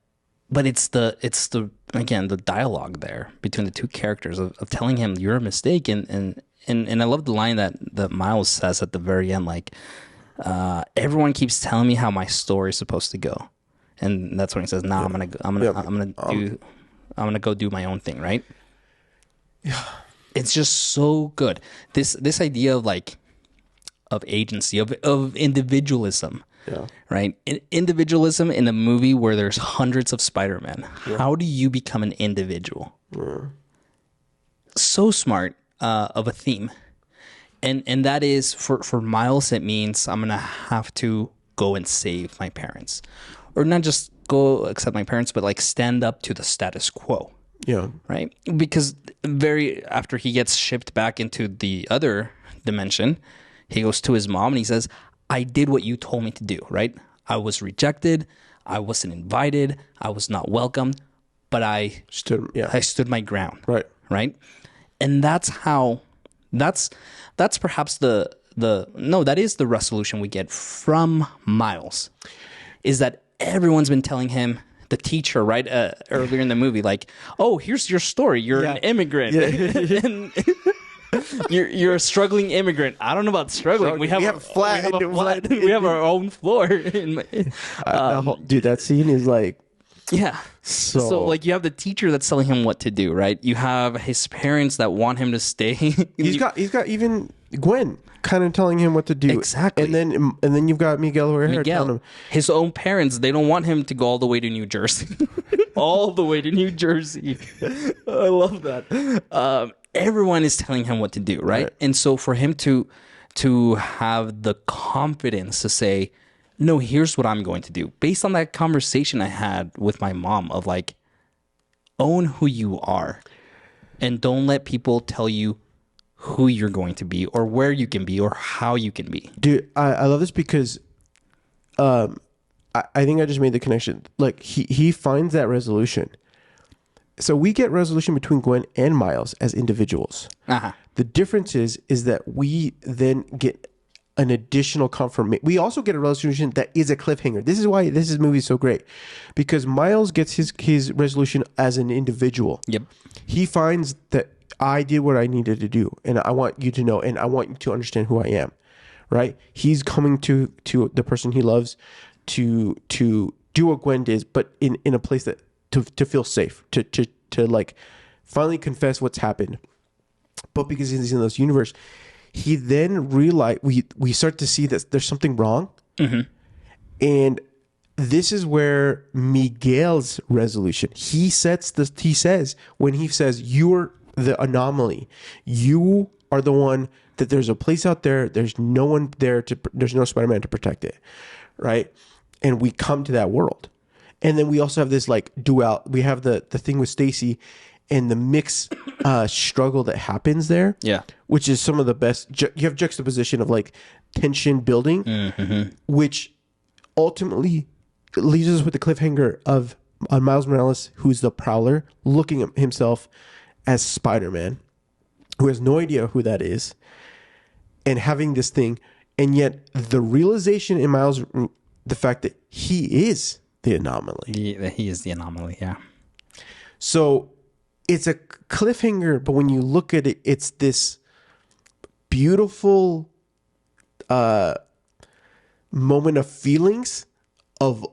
it's the again, the dialogue there between the two characters of telling him you're a mistake, and I love the line that Miles says at the very end, like, everyone keeps telling me how my story is supposed to go, and that's when he says, "Nah, I'm gonna go do my own thing." Right? Yeah. It's just so good. This idea of like of agency of individualism. Yeah. Right? Individualism in a movie where there's hundreds of Spider-Man. Yeah. How do you become an individual? Yeah. So smart of a theme. And that is for Miles, it means I'm going to have to go and save my parents. Or not just go accept my parents, but like stand up to the status quo. Yeah. Right? Because after he gets shipped back into the other dimension, he goes to his mom and he says, I did what you told me to do, right? I was rejected. I wasn't invited. I was not welcomed, but I stood my ground. Right. Right. And that's perhaps that is the resolution we get from Miles, is that everyone's been telling him, the teacher, right? Earlier in the movie, like, oh, here's your story. You're an immigrant. Yeah. You're a struggling immigrant. I don't know about struggling. We have our own floor. Dude, that scene is like, yeah. So like you have the teacher that's telling him what to do, right? You have his parents that want him to stay. He's got even Gwen kind of telling him what to do. Exactly. And then you've got Miguel O'Hara telling him. His own parents, they don't want him to go all the way to New Jersey. All the way to New Jersey. I love that. Everyone is telling him what to do, right? And so for him to have the confidence to say, no, here's what I'm going to do. Based on that conversation I had with my mom of like, own who you are and don't let people tell you who you're going to be or where you can be or how you can be. Dude, I love this because I think I just made the connection. Like he finds that resolution. So we get resolution between Gwen and Miles as individuals. Uh-huh. The difference is that we then get an additional confirmation. We also get a resolution that is a cliffhanger. This is why this movie is so great, because Miles gets his resolution as an individual. Yep. He finds that I did what I needed to do, and I want you to know, and I want you to understand who I am. Right? He's coming to the person he loves to do what Gwen did, but in a place that to feel safe, to like finally confess what's happened. But because he's in this universe, he then realized we start to see that there's something wrong. Mm-hmm. And this is where Miguel's resolution, he says when he says, you're the anomaly, you are the one that there's a place out there, there's no one there there's no Spider-Man to protect it, right? And we come to that world. And then we also have this like dual. We have the thing with Stacy and the mixed struggle that happens there. Yeah, which is some of the best. You have juxtaposition of like tension building, mm-hmm. which ultimately leaves us with the cliffhanger of Miles Morales, who's the Prowler, looking at himself as Spider-Man, who has no idea who that is, and having this thing, and yet the realization in Miles, the fact that he is the anomaly. He is the anomaly, yeah. So it's a cliffhanger, but when you look at it, it's this beautiful moment of feelings of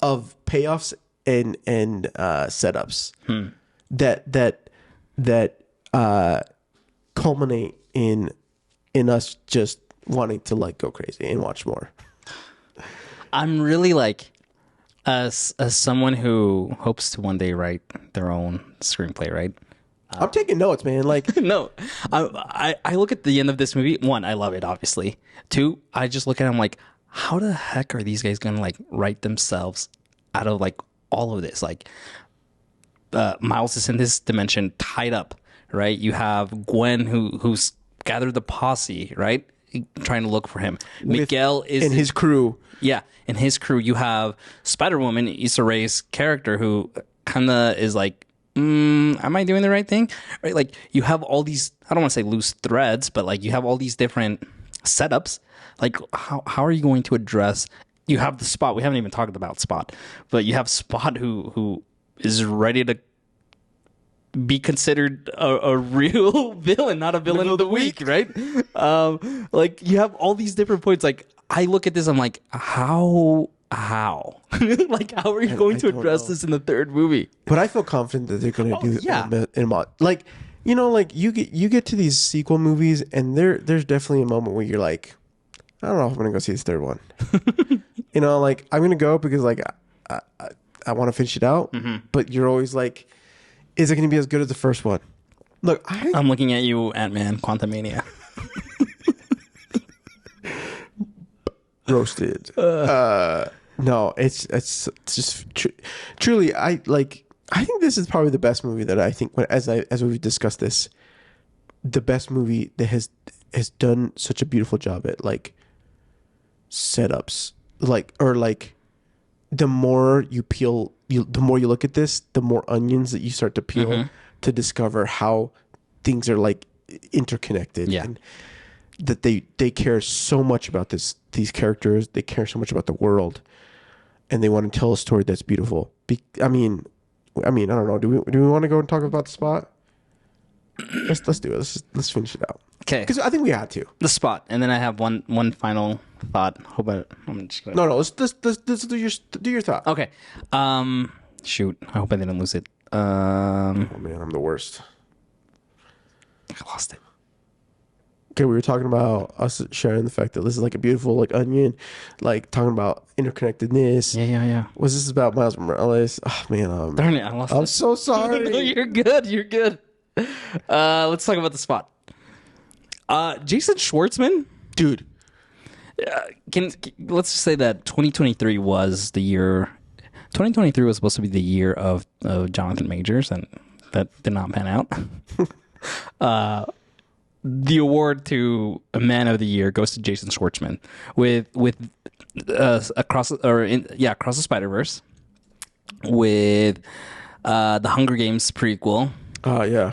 payoffs and setups that culminate in us just wanting to like go crazy and watch more. I'm really like, as someone who hopes to one day write their own screenplay, right? I'm taking notes, man. Like, no, I look at the end of this movie. One, I love it, obviously. Two, I just look at it, I'm like, how the heck are these guys gonna like write themselves out of like all of this? Like, Miles is in this dimension tied up, right? You have Gwen who's gathered the posse, right? Trying to look for him. Miguel is in his crew. Yeah, in his crew, you have Spider-Woman, Issa Rae's character, who kind of is like, am I doing the right thing? Right? Like, you have all these, I don't want to say loose threads, but like you have all these different setups. Like, how are you going to address? You have the Spot. We haven't even talked about Spot, but you have Spot who is ready to be considered a real villain, not a villain of the week, right? Like, you have all these different points. Like, I look at this, I'm like, how how? Like, how are you going to address this in the third movie? But I feel confident that they're going to do it. Like, you know, like you get to these sequel movies, and there's definitely a moment where you're like, I don't know if I'm going to go see this third one. You know, like I'm going to go because like I want to finish it out. Mm-hmm. But you're always like, is it going to be as good as the first one? Look, I'm looking at you, Ant-Man, Quantumania. Roasted. No, it's just truly. I think this is probably the best movie that I think as we've discussed this, the best movie that has done such a beautiful job at like setups, the more you peel, the more you look at this, the more onions that you start to peel to discover how things are like interconnected. Yeah. And that they care so much about these characters. They care so much about the world, and they want to tell a story that's beautiful. I mean, I don't know. Do we want to go and talk about the spot? Let's do it. Let's finish it out. Okay. Because I think we had to. The spot, and then I have one final thought. I'm just gonna... No. Let's do your thought. Okay. Shoot. I hope I didn't lose it. Oh man, I'm the worst. I lost it. Okay, we were talking about us sharing the fact that this is like a beautiful like onion, like talking about interconnectedness. Yeah. Was this about Miles Morales? Oh man, darn it, I lost it. I'm so sorry. No, you're good. Let's talk about the spot. Jason Schwartzman, dude. Let's just say that 2023 was the year. 2023 was supposed to be the year of Jonathan Majors, and that did not pan out. The award to a Man of the Year goes to Jason Schwartzman with Across the Spider-Verse, with the Hunger Games prequel. Yeah.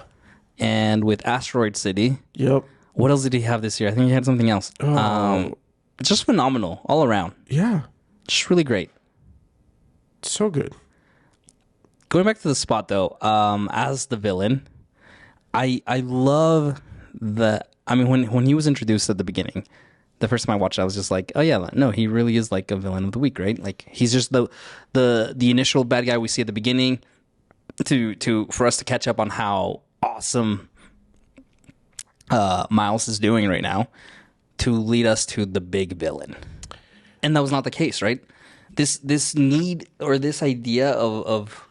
And with Asteroid City. Yep. What else did he have this year? I think he had something else. Just phenomenal all around. Yeah. Just really great. So good. Going back to the spot though, as the villain, I love when he was introduced at the beginning, the first time I watched it, I was just like, oh yeah, no, he really is like a villain of the week, right? Like he's just the initial bad guy we see at the beginning for us to catch up on how awesome Miles is doing right now to lead us to the big villain. And that was not the case, right? This need or this idea of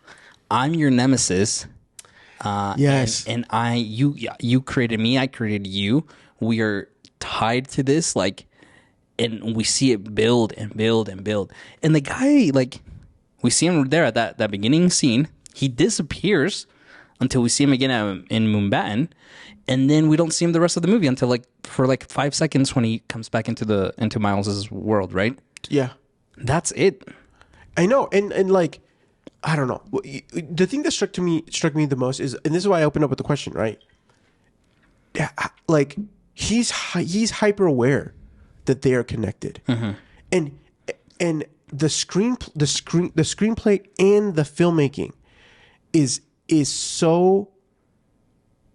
I'm your nemesis. Yes. And you created me, I created you. We are tied to this, like, and we see it build and build and build. And the guy, like, we see him there at that beginning scene. He disappears until we see him again in Mumbattan, and then we don't see him the rest of the movie until for 5 seconds when he comes back into Miles's world, right? Yeah. That's it. I know, and like, I don't know. The thing that struck me the most is, and this is why I opened up with the question, right? Yeah, like he's hyper aware that they are connected, and the screenplay and the filmmaking is so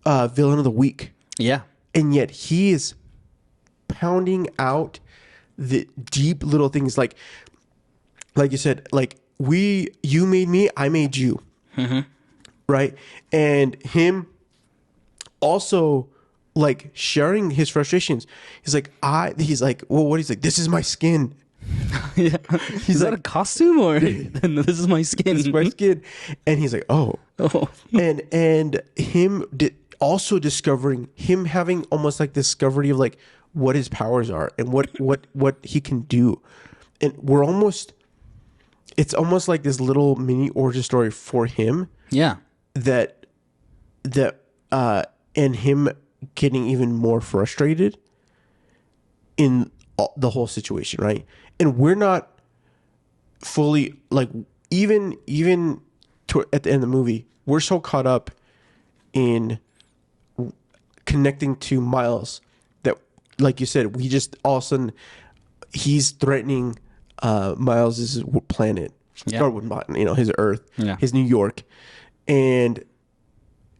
villain of the week. Yeah, and yet he is pounding out the deep little things, like you said, like. You made me, I made you. Mm-hmm. Right? And him also like sharing his frustrations. He's like, well, what? He's like, this is my skin. Yeah. Is that a costume or this is my skin? This is my skin. And he's like, oh. And him also discovering, him having almost like discovery of like what his powers are and what he can do. And it's almost like this little mini origin story for him. Yeah. That and him getting even more frustrated in the whole situation, right? And we're not fully like even at the end of the movie, we're so caught up in connecting to Miles that, like you said, we just all of a sudden he's threatening Miles's planet, or his Earth, his New York, and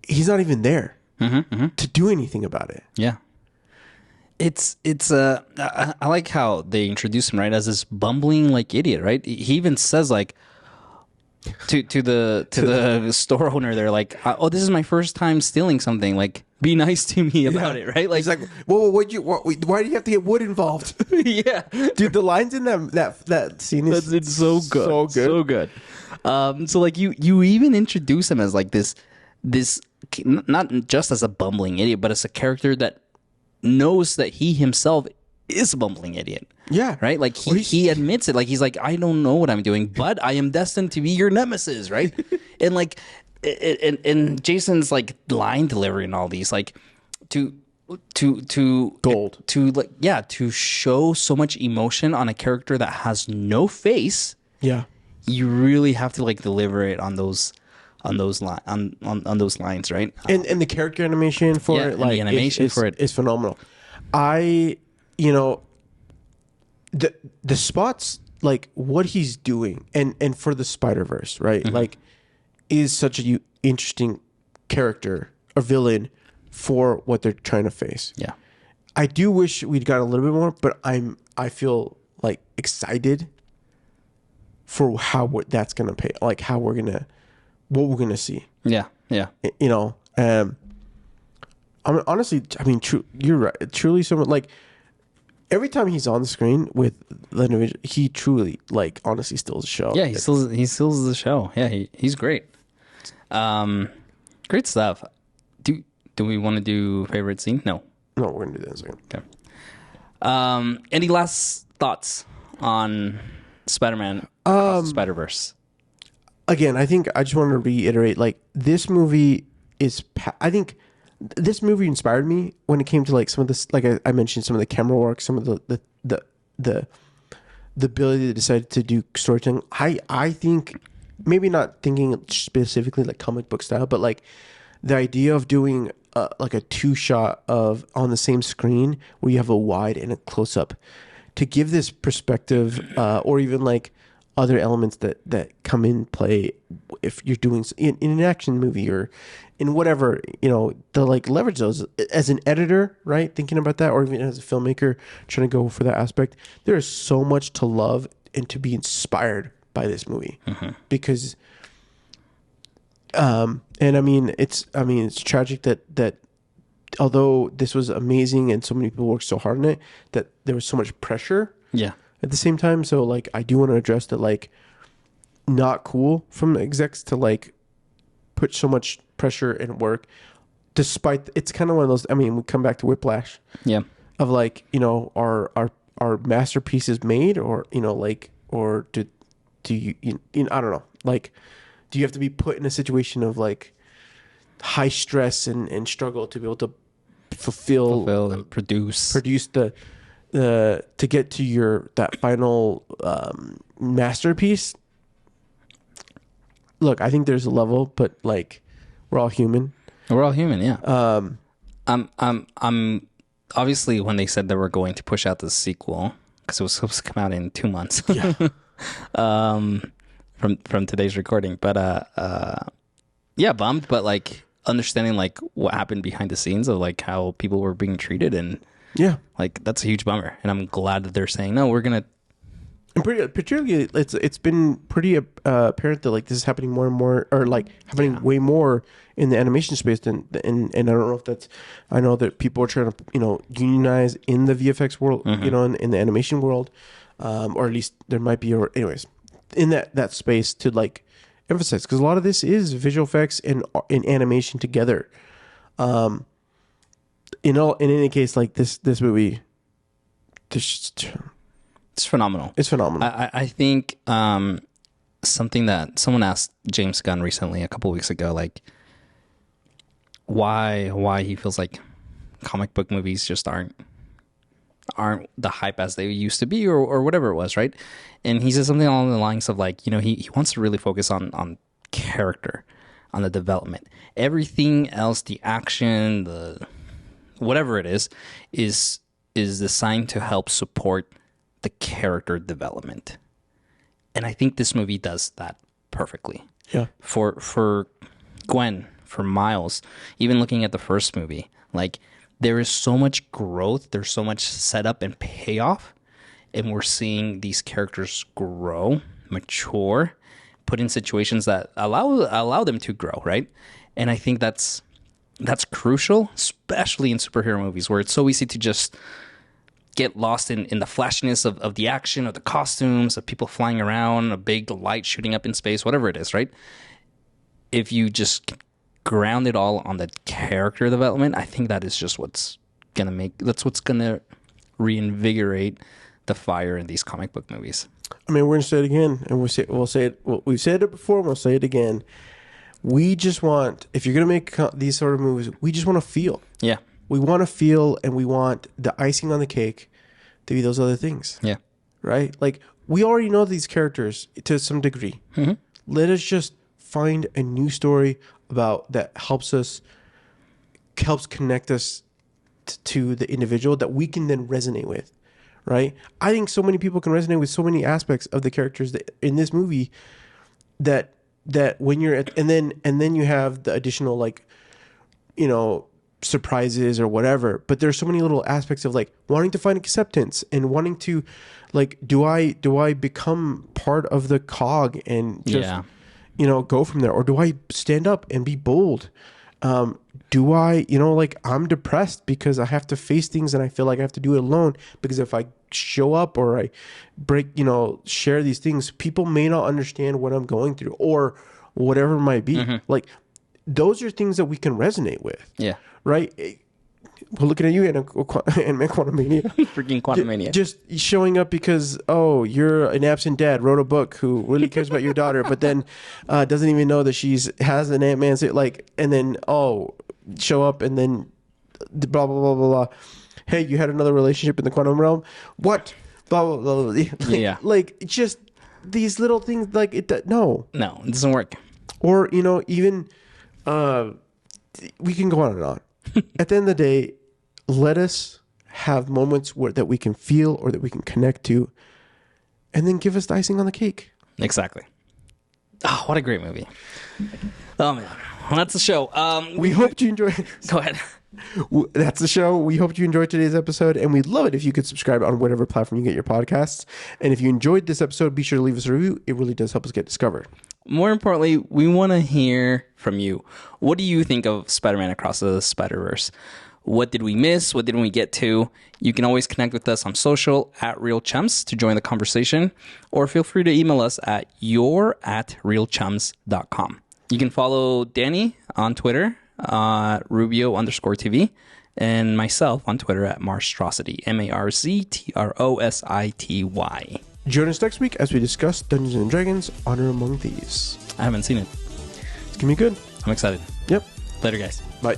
he's not even there to do anything about it. Yeah, I like how they introduce him, right, as this bumbling like idiot, right? He even says like to the store owner, they're like, oh, this is my first time stealing something, like be nice to me about it, right? Like, he's like, well, why do you have to get wood involved? Yeah, dude, the lines in that scene is it's so good, so good. So like you even introduce him as like this not just as a bumbling idiot, but as a character that knows that he himself is a bumbling idiot. Yeah. Right? Like he admits it. Like he's like, I don't know what I'm doing, but I am destined to be your nemesis, right? And like and Jason's like line delivery and all these, like to gold. To like, yeah, to show so much emotion on a character that has no face. Yeah. You really have to like deliver it on those lines, right? And the character animation for it, like the animation for it is phenomenal. The spots, like what he's doing, and for the Spider-Verse, right? Mm-hmm. Like, is such a interesting character, a villain for what they're trying to face. Yeah, I do wish we'd got a little bit more, but I feel like excited for that's gonna pay, like what we're gonna see. Yeah. Honestly, I mean, you're right. Truly, someone like every time he's on the screen with the individual, he truly, like, honestly steals the show. Yeah, he steals the show. Yeah, he's great. Great stuff. Do we want to do favorite scene? No, we're gonna do that in a second. Okay. Any last thoughts on Spider-Man Spider-Verse? Again, I think I just wanted to reiterate, like, this movie I think this movie inspired me when it came to like some of this, like I mentioned, some of the camera work, some of the ability to decide to do storytelling. I think maybe not thinking specifically like comic book style, but like the idea of doing like a 2-shot of on the same screen where you have a wide and a close up to give this perspective, or even like other elements that come in play if you're doing in an action movie or in whatever, to like leverage those as an editor, right? Thinking about that, or even as a filmmaker trying to go for that aspect. There is so much to love and to be inspired by this movie, because, and I mean, it's tragic that although this was amazing and so many people worked so hard on it, that there was so much pressure. Yeah. At the same time, so like I do want to address that, like, not cool from execs to like put so much pressure and work, despite it's kind of one of those. I mean, we come back to Whiplash. Yeah. Of like, our masterpiece is made, or like, or do you I don't know, like, do you have to be put in a situation of like high stress and struggle to be able to fulfill and produce the to get to that final masterpiece? Look, I think there's a level, but like, we're all human. Yeah. I'm obviously, when they said they were going to push out the sequel, because it was supposed to come out in 2 months. Yeah. From today's recording, but yeah, bummed, but like understanding like what happened behind the scenes of like how people were being treated, and yeah, like that's a huge bummer. And I'm glad that they're saying no, we're gonna. And particularly, it's been pretty apparent that like this is happening more and more, or like happening way more in the animation space than and I don't know if that's. I know that people are trying to unionize in the VFX world, in the animation world, or at least there might be, or anyways, in that space to like emphasize, because a lot of this is visual effects and in animation together. In any case, like this movie, it's phenomenal. It's phenomenal. I think something that someone asked James Gunn recently, a couple weeks ago, like why he feels like comic book movies just aren't the hype as they used to be, or whatever it was, right? And he said something along the lines of like, he wants to really focus on character, on the development. Everything else, the action, the whatever it is designed to help support the character development. And I think this movie does that perfectly. Yeah. For Gwen, for Miles, even looking at the first movie, like there is so much growth, there's so much setup and payoff, and we're seeing these characters grow, mature, put in situations that allow them to grow, right? And I think that's crucial, especially in superhero movies, where it's so easy to just get lost in the flashiness of the action, of the costumes, of people flying around, a big light shooting up in space, whatever it is, right? If you just ground it all on the character development, I think that is just what's gonna reinvigorate the fire in these comic book movies. I mean, we're gonna say it again, and we'll say it. We've said it before, and we'll say it again. We just want, if you're gonna make these sort of movies, we just want to feel. Yeah. We want to feel, and we want the icing on the cake to be those other things. Yeah. Right? Like, we already know these characters to some degree. Mm-hmm. Let us just find a new story about that helps connect us to the individual that we can then resonate with. Right? I think so many people can resonate with so many aspects of the characters that in this movie that when you're at, and then you have the additional, like, you know, surprises or whatever, but there's so many little aspects of, like, wanting to find acceptance and wanting to, like, do I become part of the cog and just you know, go from there, or do I stand up and be bold? Do I, you know, like, I'm depressed because I have to face things and I feel like I have to do it alone, because if I show up or I share these things, people may not understand what I'm going through or whatever it might be. Mm-hmm. Like, those are things that we can resonate with. Yeah. Right? We're looking at you and Quantumania. Freaking Quantumania. Just showing up because, you're an absent dad, wrote a book who really cares about your daughter, but then doesn't even know that has an Ant-Man suit, like, and then, show up and then blah, blah, blah, blah, blah. Hey, you had another relationship in the quantum realm? What? Blah, blah, blah, blah. Yeah. Like, just these little things, like, no, it doesn't work. Or, you know, even, we can go on and on. At the end of the day, let us have moments that we can feel or that we can connect to, and then give us the icing on the cake. Exactly. Oh, what a great movie. Oh, man. Well, that's the show. We hope you enjoyed. Go ahead. That's the show. We hope you enjoyed today's episode, and we'd love it if you could subscribe on whatever platform you get your podcasts. And if you enjoyed this episode, be sure to leave us a review. It really does help us get discovered. More importantly, we want to hear from you. What do you think of Spider-Man Across the Spider-Verse? What did we miss? What didn't we get to? You can always connect with us on social @RealChums to join the conversation, or feel free to email us at your@realchums.com. You can follow Danny on Twitter, Rubio_TV, and myself on Twitter at Marstrosity, MARCTROSITY. Join us next week as we discuss Dungeons and Dragons: Honor Among Thieves. I haven't seen it. It's gonna be good. I'm excited. Yep. Later, guys. Bye.